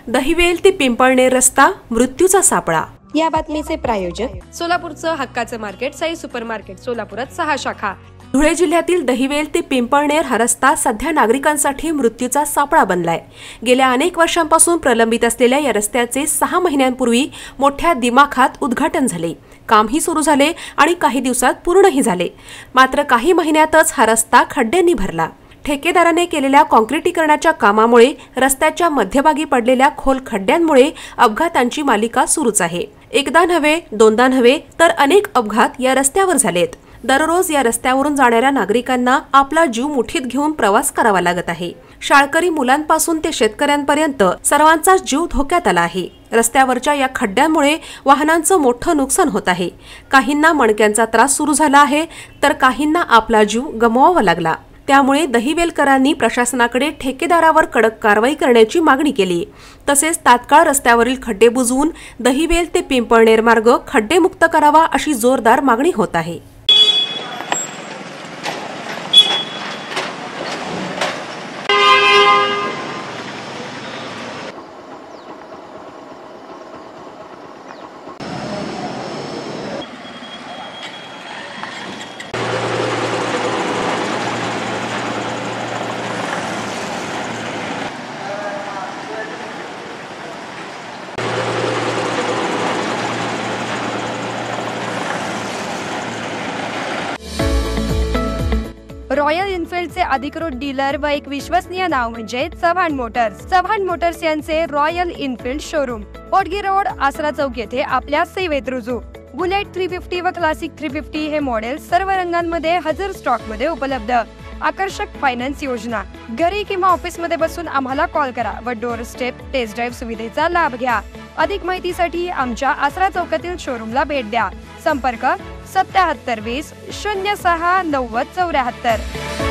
दहिवेल ते पिंपळनेर रस्ता मृत्यूचा सापळा। या बातमीचे प्रायोजक सोलापूरचं हक्काचं मार्केट साई सुपरमार्केट, सोलापुरात 6 शाखा। धुळे जिल्ह्यातील दहिवेल ते पिंपळनेर हा रस्ता सध्या नागरिकांसाठी मृत्यूचा सापळा बनलाय। गेल्या अनेक वर्षांपासून प्रलंबित असलेल्या या रस्त्याचे 6 महिन्यांपूर्वी मोठ्या दिमाखात उद्घाटन झाले, कामही सुरू झाले आणि काही दिवसात पूर्णही झाले। मात्र काही महिन्यातच हा रस्ता खड्ड्यांनी भरला। ठेकेदाराने केलेल्या काँक्रिटीकरणाच्या कामामुळे रस्त्याच्या मध्यभागी पडलेल्या खोल खड्ड्यांमुळे अपघातांची मालिका सुरूच आहे। एकदा नव्हे, दोनदा नव्हे तर अनेक अपघात या रस्त्यावर झालेत। दररोज या रस्त्यावरून जाणाऱ्या नागरिकांना आपला जीव मुठीत घेऊन प्रवास करावा लागत आहे। शाळकरी मुलांपासून ते शेतकऱ्यांपर्यंत सर्वांचा जीव धोक्यात आला आहे। रस्त्यावरच्या या खड्ड्यांमुळे वाहनांचं मोठं नुकसान होत आहे। काहींना मणक्यांचा त्रास सुरू झाला आहे तर काहींना आपला जीव गमवावा लागला। त्यामुळे दहिवेलकरांनी प्रशासनाकडे ठेकेदारावर कडक कारवाई करण्याची मागणी केली। तसेच तात्काळ रस्त्यावरील खड्डे बुजवून दहिवेल ते पिंपळनेर मार्ग खड्डेमुक्त करावा अशी जोरदार मागणी होत आहे। रॉयल एनफील्डचे अधिकृत डीलर व एक विश्वसनीय नाव म्हणजे चव्हाण मोटर्स। चव्हाण मोटर्स यांचे रॉयल एनफील्ड शोरूम पोटगी रोड, आसरा चौक येथे आपल्या सेवेत रुजू। बुलेट 350 व क्लासिक 350 हे मॉडेल सर्व रंगांमध्ये हजर स्टॉक मध्ये उपलब्ध। आकर्षक फायनान्स योजना। घरी किंवा ऑफिस मध्ये बसून आम्हाला कॉल करा व डोर स्टेप टेस्ट ड्राईव्ह सुविधेचा लाभ घ्या। अधिक माहितीसाठी आमच्या आसरा चौकातील शोरूमला भेट द्या। संपर्क 7720 06 90 74।